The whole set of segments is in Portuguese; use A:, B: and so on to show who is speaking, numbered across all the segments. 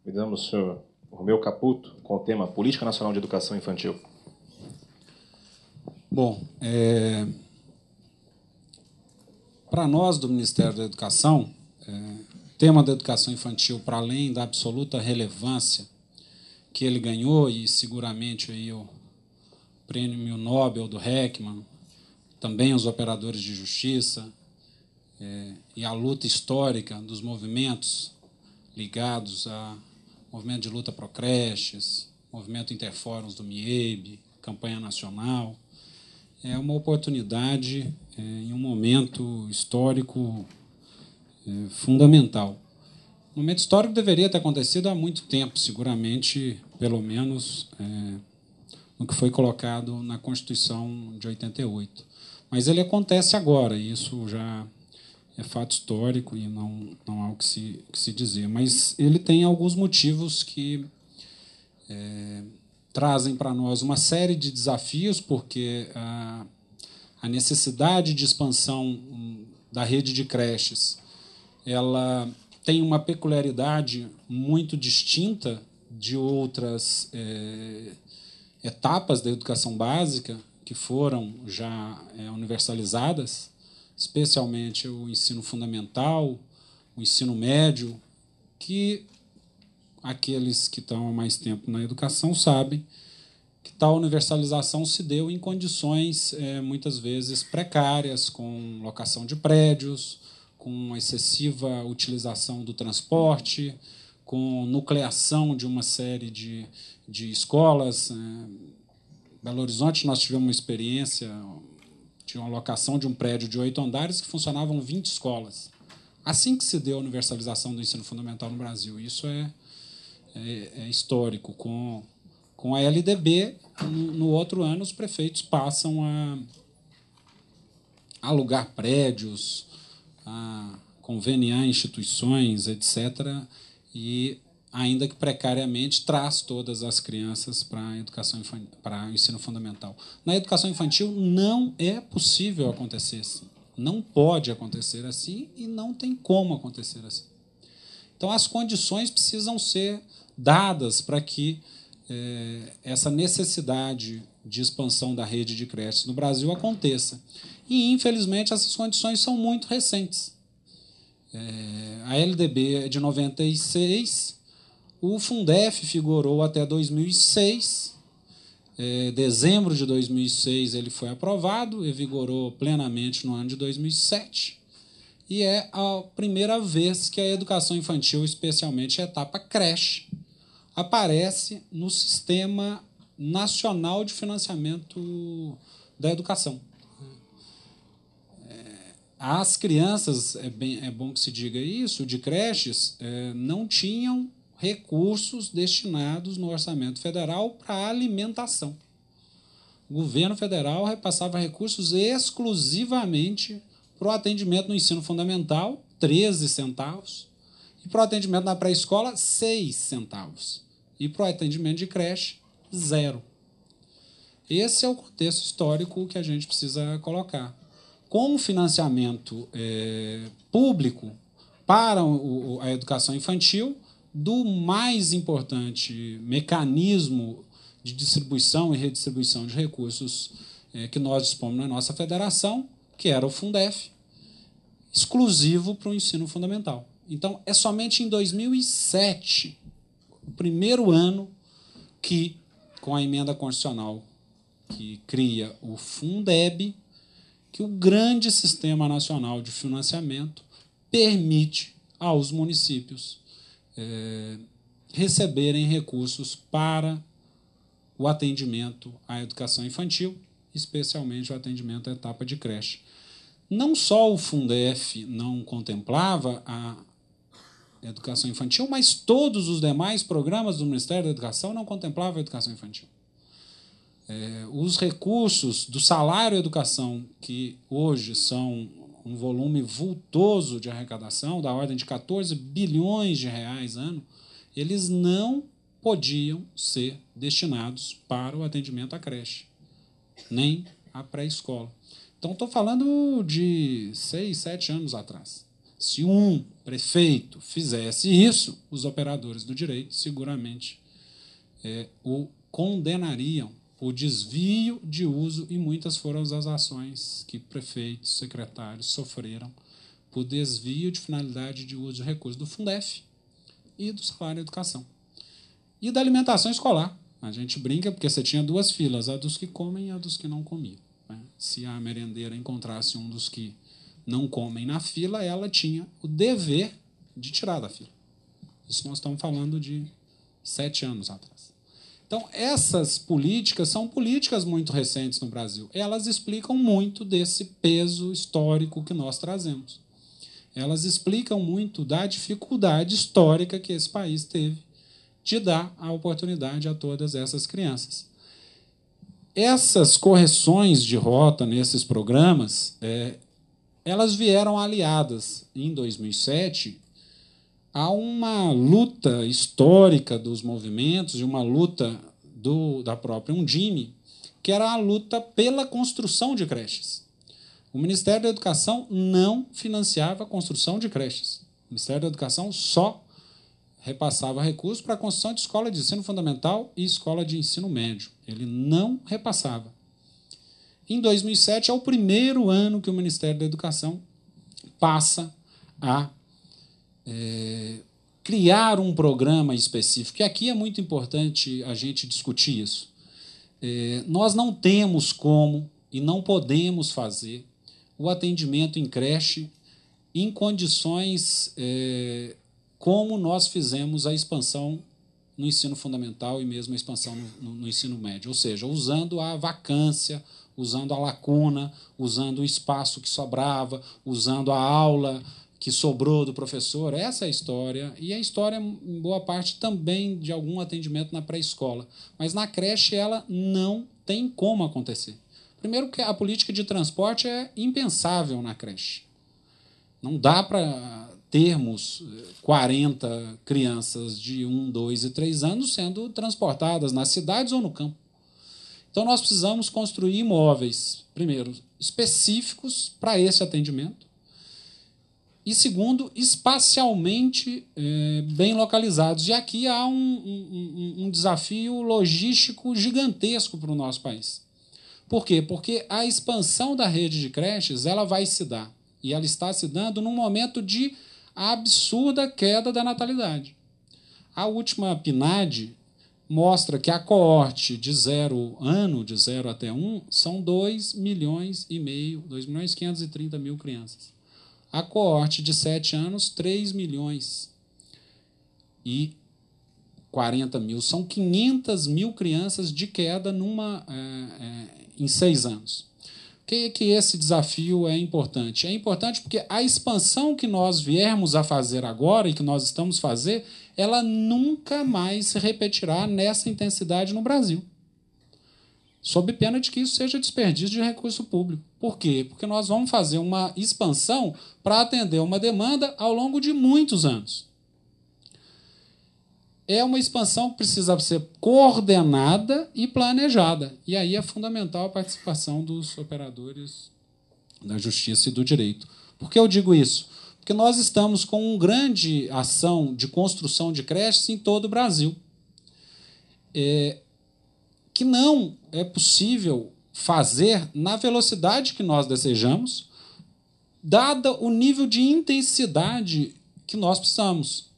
A: Convidamos o senhor Romeu Caputo com o tema Política Nacional de Educação Infantil.
B: Bom, para nós do Ministério da Educação, o tema da educação infantil, para além da absoluta relevância que ele ganhou, e seguramente aí o Prêmio Nobel do Heckman, também os operadores de justiça, e a luta histórica dos movimentos ligados ao movimento de luta pró-creches, movimento Interfóruns do MIEB, campanha nacional, é uma oportunidade em um momento histórico fundamental. O momento histórico deveria ter acontecido há muito tempo, seguramente, pelo menos no que foi colocado na Constituição de 88. Mas ele acontece agora, e isso já é fato histórico e não há o que se dizer. Mas ele tem alguns motivos que trazem para nós uma série de desafios, porque a necessidade de expansão da rede de creches ela tem uma peculiaridade muito distinta de outras etapas da educação básica que foram já universalizadas, especialmente o ensino fundamental, o ensino médio, que aqueles que estão há mais tempo na educação sabem que tal universalização se deu em condições muitas vezes precárias, com locação de prédios, com excessiva utilização do transporte, com nucleação de uma série de escolas. Em Belo Horizonte nós tivemos uma experiência de uma locação de um prédio de 8 andares que funcionavam 20 escolas. Assim que se deu a universalização do ensino fundamental no Brasil. Isso é histórico. Com a LDB, no outro ano, os prefeitos passam a alugar prédios, a conveniar instituições, etc., e, ainda que precariamente, traz todas as crianças para a educação para o ensino fundamental. Na educação infantil não é possível acontecer assim. Não pode acontecer assim e não tem como acontecer assim. Então, as condições precisam ser dadas para que essa necessidade de expansão da rede de creches no Brasil aconteça. E, infelizmente, essas condições são muito recentes. A LDB é de 96, o Fundef figurou até 2006, dezembro de 2006 ele foi aprovado e vigorou plenamente no ano de 2007, e é a primeira vez que a educação infantil, especialmente a etapa creche, aparece no Sistema Nacional de Financiamento da Educação. As crianças, é bom que se diga isso, de creches, não tinham recursos destinados no orçamento federal para alimentação. O governo federal repassava recursos exclusivamente para o atendimento no ensino fundamental, 13 centavos, e para o atendimento na pré-escola, 6 centavos. E para o atendimento de creche, 0. Esse é o contexto histórico que a gente precisa colocar. Com o financiamento público para a educação infantil, do mais importante mecanismo de distribuição e redistribuição de recursos que nós dispomos na nossa federação, que era o Fundef, exclusivo para o ensino fundamental. Então, é somente em 2007, o primeiro ano, que, com a emenda constitucional que cria o Fundeb, que o grande sistema nacional de financiamento permite aos municípios receberem recursos para o atendimento à educação infantil, especialmente o atendimento à etapa de creche. Não só o Fundef não contemplava a educação infantil, mas todos os demais programas do Ministério da Educação não contemplavam a educação infantil. Os recursos do salário educação, que hoje são um volume vultoso de arrecadação, da ordem de 14 bilhões de reais ano, eles não podiam ser destinados para o atendimento à creche, nem à pré-escola. Então, estou falando de 6, 7 anos atrás. Se um prefeito fizesse isso, os operadores do direito seguramente o condenariam por desvio de uso, e muitas foram as ações que prefeitos, secretários sofreram por desvio de finalidade de uso de recursos do Fundef e do salário da educação. E da alimentação escolar. A gente brinca porque você tinha duas filas, a dos que comem e a dos que não comiam. Se a merendeira encontrasse um dos que não comem na fila, ela tinha o dever de tirar da fila. Isso nós estamos falando de 7 anos atrás. Então, essas políticas são políticas muito recentes no Brasil. Elas explicam muito desse peso histórico que nós trazemos. Elas explicam muito da dificuldade histórica que esse país teve de dar a oportunidade a todas essas crianças. Essas correções de rota nesses programas, elas vieram aliadas, em 2007, a uma luta histórica dos movimentos e uma luta da própria Undime, que era a luta pela construção de creches. O Ministério da Educação não financiava a construção de creches. O Ministério da Educação só repassava recursos para a construção de escola de ensino fundamental e escola de ensino médio. Ele não repassava. Em 2007, é o primeiro ano que o Ministério da Educação passa a criar um programa específico. E aqui é muito importante a gente discutir isso. Nós não temos como e não podemos fazer o atendimento em creche em condições como nós fizemos a expansão no ensino fundamental e mesmo a expansão no ensino médio, ou seja, usando a vacância, usando a lacuna, usando o espaço que sobrava, usando a aula que sobrou do professor. Essa é a história, e a história, em boa parte, também de algum atendimento na pré-escola. Mas na creche ela não tem como acontecer. Primeiro, que a política de transporte é impensável na creche. Não dá para termos 40 crianças de 1, 2 e 3 anos sendo transportadas nas cidades ou no campo. Então, nós precisamos construir imóveis, primeiro, específicos para esse atendimento, e, segundo, espacialmente bem localizados. E aqui há um desafio logístico gigantesco para o nosso país. Por quê? Porque a expansão da rede de creches ela vai se dar, e ela está se dando num momento de absurda queda da natalidade. A última PNAD mostra que a coorte de 0 ano, de 0 até 1, são 2,5 milhões, 2.530.000 crianças. A coorte de 7 anos, 3 milhões e 40 mil. São 500 mil crianças de queda em 6 anos. Por que esse desafio é importante? É importante porque a expansão que nós viermos a fazer agora e que nós estamos fazendo, ela nunca mais se repetirá nessa intensidade no Brasil, sob pena de que isso seja desperdício de recurso público. Por quê? Porque nós vamos fazer uma expansão para atender uma demanda ao longo de muitos anos. É uma expansão que precisa ser coordenada e planejada. E aí é fundamental a participação dos operadores da justiça e do direito. Por que eu digo isso? Porque nós estamos com uma grande ação de construção de creches em todo o Brasil. Que não é possível fazer na velocidade que nós desejamos, dada o nível de intensidade que nós precisamos.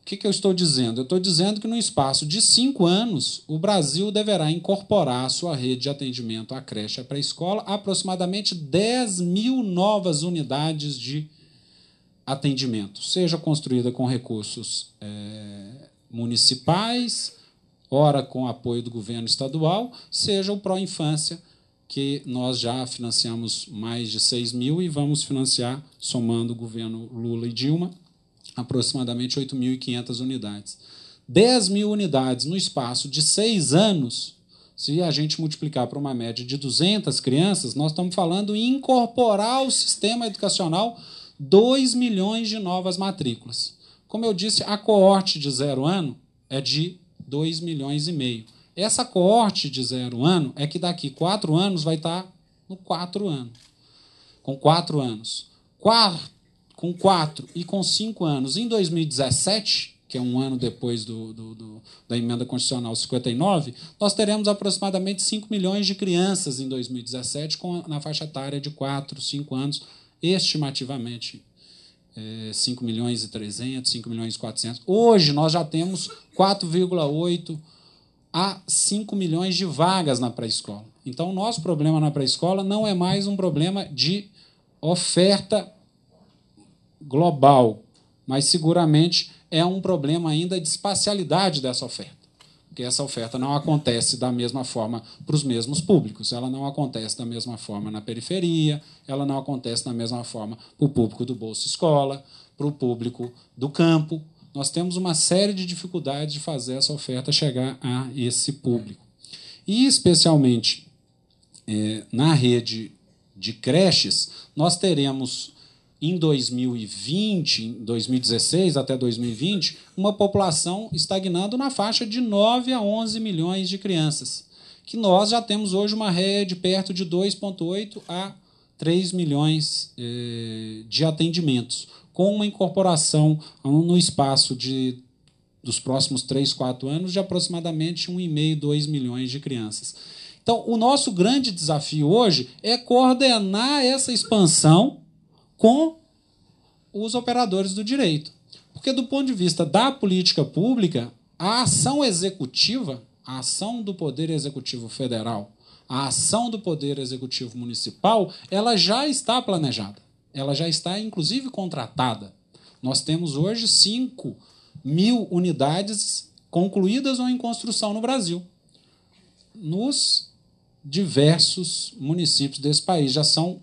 B: O que eu estou dizendo? Eu estou dizendo que, no espaço de 5 anos, o Brasil deverá incorporar à sua rede de atendimento à creche e à pré-escola aproximadamente 10 mil novas unidades de atendimento, seja construída com recursos municipais, ora com apoio do governo estadual, seja o Pró-Infância, que nós já financiamos mais de 6 mil e vamos financiar, somando o governo Lula e Dilma, aproximadamente 8.500 unidades. 10 mil unidades no espaço de 6 anos, se a gente multiplicar por uma média de 200 crianças, nós estamos falando em incorporar ao sistema educacional 2 milhões de novas matrículas. Como eu disse, a coorte de 0 ano é de 2,5 milhões. Essa coorte de 0 ano é que daqui 4 anos vai estar no 4 ano. Com 4 anos. com 4 e com 5 anos em 2017, que é um ano depois da emenda constitucional 59, nós teremos aproximadamente 5 milhões de crianças em 2017 na faixa etária de 4, 5 anos, estimativamente 5 milhões e 300, 5 milhões e 400. Hoje nós já temos 4,8 a 5 milhões de vagas na pré-escola. Então, o nosso problema na pré-escola não é mais um problema de oferta global, mas seguramente é um problema ainda de espacialidade dessa oferta, porque essa oferta não acontece da mesma forma para os mesmos públicos, ela não acontece da mesma forma na periferia, ela não acontece da mesma forma para o público do Bolsa Escola, para o público do campo. Nós temos uma série de dificuldades de fazer essa oferta chegar a esse público. E, especialmente, na rede de creches, nós teremos, em 2020, em 2016 até 2020, uma população estagnando na faixa de 9 a 11 milhões de crianças, que nós já temos hoje uma rede perto de 2,8 a 3 milhões de atendimentos, com uma incorporação no espaço dos próximos 3, 4 anos de aproximadamente 1,5, 2 milhões de crianças. Então, o nosso grande desafio hoje é coordenar essa expansão com os operadores do direito. Porque, do ponto de vista da política pública, a ação executiva, a ação do Poder Executivo Federal, a ação do Poder Executivo Municipal, ela já está planejada. Ela já está, inclusive, contratada. Nós temos hoje 5 mil unidades concluídas ou em construção no Brasil. Nos diversos municípios desse país. Já são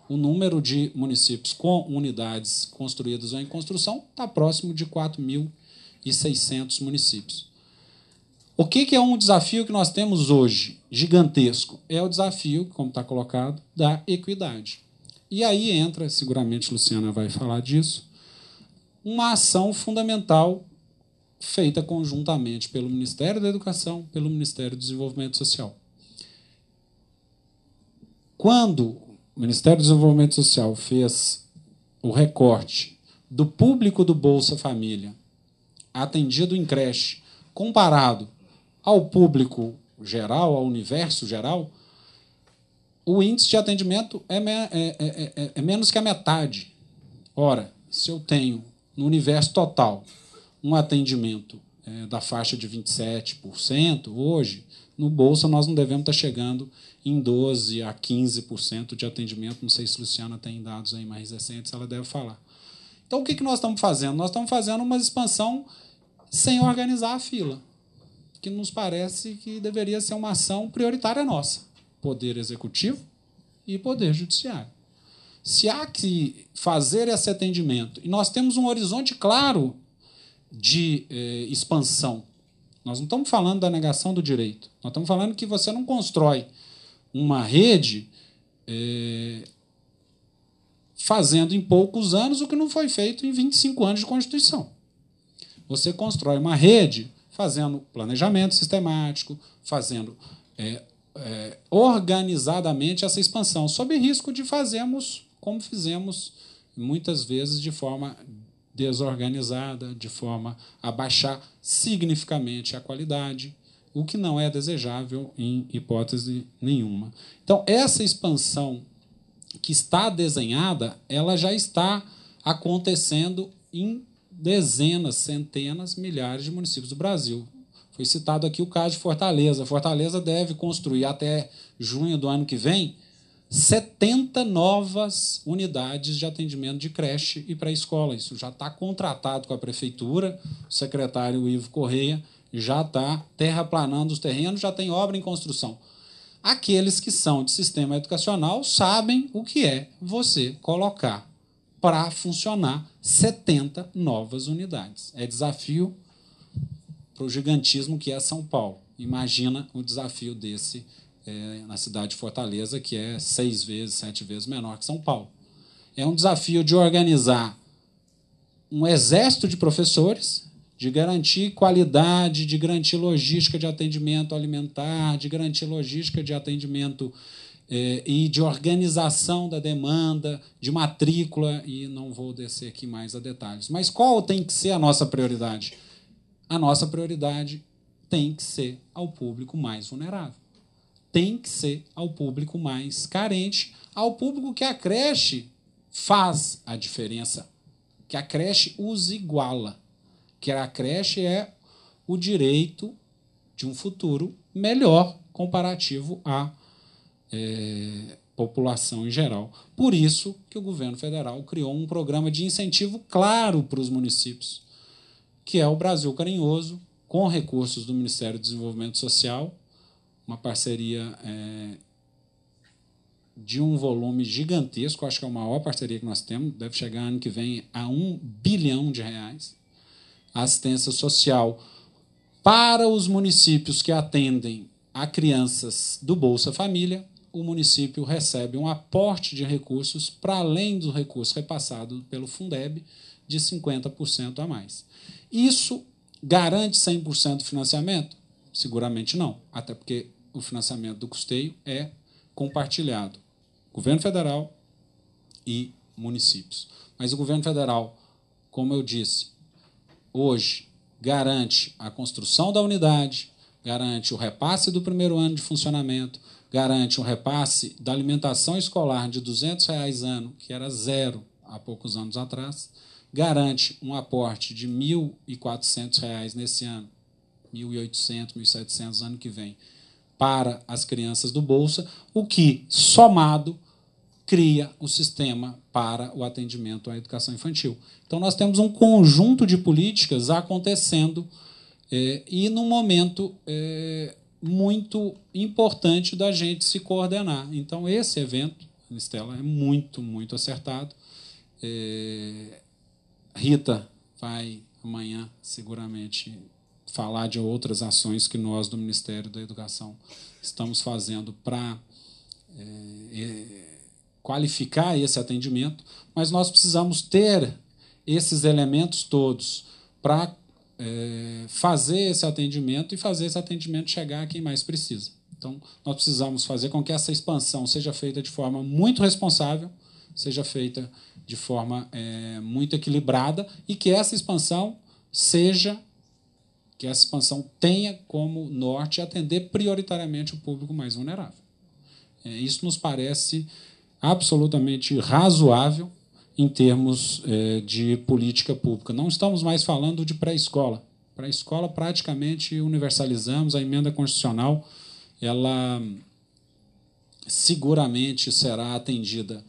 B: o número de municípios com unidades construídas ou em construção está próximo de 4.600 municípios. O que é um desafio que nós temos hoje, gigantesco? É o desafio, como está colocado, da equidade. E aí entra, seguramente Luciana vai falar disso, uma ação fundamental feita conjuntamente pelo Ministério da Educação, pelo Ministério do Desenvolvimento Social. Quando o Ministério do Desenvolvimento Social fez o recorte do público do Bolsa Família atendido em creche comparado ao público geral, ao universo geral, o índice de atendimento é menos que a metade. Ora, se eu tenho no universo total um atendimento da faixa de 27%, hoje, no Bolsa nós não devemos estar chegando em 12% a 15% de atendimento. Não sei se a Luciana tem dados aí mais recentes, ela deve falar. Então, o que nós estamos fazendo? Nós estamos fazendo uma expansão sem organizar a fila, que nos parece que deveria ser uma ação prioritária nossa, Poder Executivo e Poder Judiciário. Se há que fazer esse atendimento, e nós temos um horizonte claro de expansão, nós não estamos falando da negação do direito, nós estamos falando que você não constrói uma rede fazendo em poucos anos o que não foi feito em 25 anos de Constituição. Você constrói uma rede fazendo planejamento sistemático, fazendo organizadamente essa expansão, sob risco de fazermos como fizemos muitas vezes de forma desorganizada, de forma a baixar significativamente a qualidade, o que não é desejável em hipótese nenhuma. Então, essa expansão que está desenhada, ela já está acontecendo em dezenas, centenas, milhares de municípios do Brasil. Foi citado aqui o caso de Fortaleza. Fortaleza deve construir até junho do ano que vem 70 novas unidades de atendimento de creche e pré-escola. Isso já está contratado com a prefeitura, o secretário Ivo Correia já está terraplanando os terrenos, já tem obra em construção. Aqueles que são de sistema educacional sabem o que é você colocar para funcionar 70 novas unidades. É desafio para o gigantismo que é São Paulo. Imagina o desafio desse na cidade de Fortaleza, que é 6 vezes, 7 vezes menor que São Paulo. É um desafio de organizar um exército de professores, de garantir qualidade, de garantir logística de atendimento alimentar, de garantir logística de atendimento e de organização da demanda, de matrícula, e não vou descer aqui mais a detalhes. Mas qual tem que ser a nossa prioridade? A nossa prioridade tem que ser ao público mais vulnerável. Tem que ser ao público mais carente, ao público que a creche faz a diferença, que a creche os iguala, que a creche é o direito de um futuro melhor comparativo à população em geral. Por isso que o governo federal criou um programa de incentivo claro para os municípios, que é o Brasil Carinhoso, com recursos do Ministério do Desenvolvimento Social, uma parceria de um volume gigantesco, acho que é a maior parceria que nós temos, deve chegar ano que vem a R$ 1 bilhão. A assistência social para os municípios que atendem a crianças do Bolsa Família, o município recebe um aporte de recursos para além do recurso repassado pelo Fundeb de 50% a mais. Isso garante 100% do financiamento? Seguramente não, até porque o financiamento do custeio é compartilhado, governo federal e municípios. Mas o governo federal, como eu disse, hoje garante a construção da unidade, garante o repasse do primeiro ano de funcionamento, garante o repasse da alimentação escolar de R$ 200 ano, que era zero há poucos anos atrás, garante um aporte de R$ 1.400 nesse ano, R$ 1.800, R$ 1.700 ano que vem, para as crianças do Bolsa, o que, somado, cria o sistema para o atendimento à educação infantil. Então, nós temos um conjunto de políticas acontecendo e num momento muito importante da gente se coordenar. Então, esse evento, Estela, é muito, muito acertado. Rita vai, amanhã, seguramente, falar de outras ações que nós, do Ministério da Educação, estamos fazendo para qualificar esse atendimento, mas nós precisamos ter esses elementos todos para fazer esse atendimento e fazer esse atendimento chegar a quem mais precisa. Então, nós precisamos fazer com que essa expansão seja feita de forma muito responsável, seja feita de forma muito equilibrada e que essa expansão tenha como norte atender prioritariamente o público mais vulnerável. Isso nos parece absolutamente razoável em termos de política pública. Não estamos mais falando de pré-escola. Pré-escola praticamente universalizamos, a emenda constitucional ela seguramente será atendida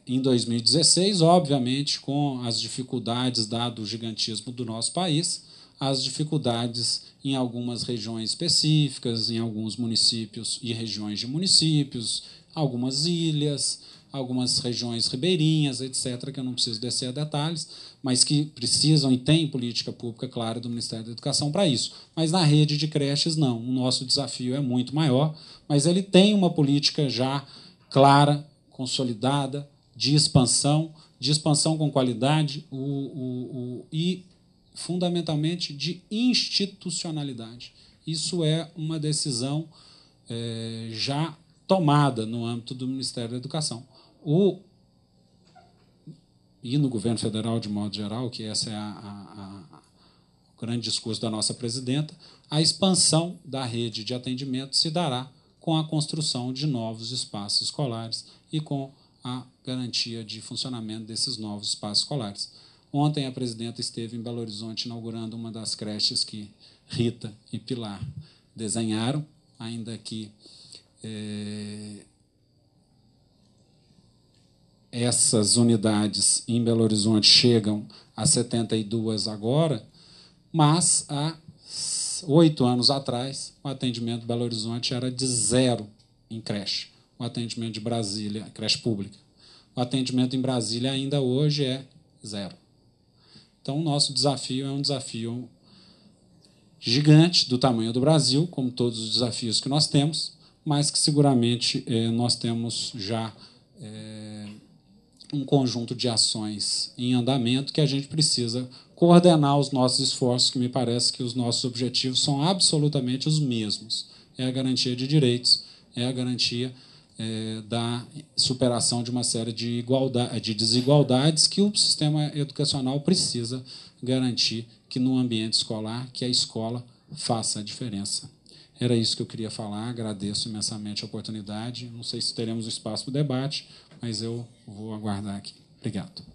B: em 2016, obviamente com as dificuldades, dado o gigantismo do nosso país, as dificuldades em algumas regiões específicas, em alguns municípios e regiões de municípios, algumas ilhas, algumas regiões ribeirinhas, etc., que eu não preciso descer a detalhes, mas que precisam e têm política pública clara do Ministério da Educação para isso. Mas na rede de creches, não. O nosso desafio é muito maior, mas ele tem uma política já clara, consolidada, de expansão com qualidade e, fundamentalmente, de institucionalidade. Isso é uma decisão já tomada no âmbito do Ministério da Educação. E no governo federal, de modo geral, que esse é o grande discurso da nossa presidenta, a expansão da rede de atendimento se dará com a construção de novos espaços escolares e com a garantia de funcionamento desses novos espaços escolares. Ontem, a presidenta esteve em Belo Horizonte inaugurando uma das creches que Rita e Pilar desenharam, ainda que essas unidades em Belo Horizonte chegam a 72 agora, mas há 8 anos atrás, o atendimento em Belo Horizonte era de 0 em creche. O atendimento de Brasília, creche pública. O atendimento em Brasília ainda hoje é 0. Então, o nosso desafio é um desafio gigante, do tamanho do Brasil, como todos os desafios que nós temos, mas que seguramente nós temos já um conjunto de ações em andamento que a gente precisa coordenar os nossos esforços, que me parece que os nossos objetivos são absolutamente os mesmos. É a garantia de direitos, é a garantia da superação de uma série de desigualdades que o sistema educacional precisa garantir que, no ambiente escolar, que a escola faça a diferença. Era isso que eu queria falar. Agradeço imensamente a oportunidade. Não sei se teremos espaço para o debate, mas eu vou aguardar aqui. Obrigado.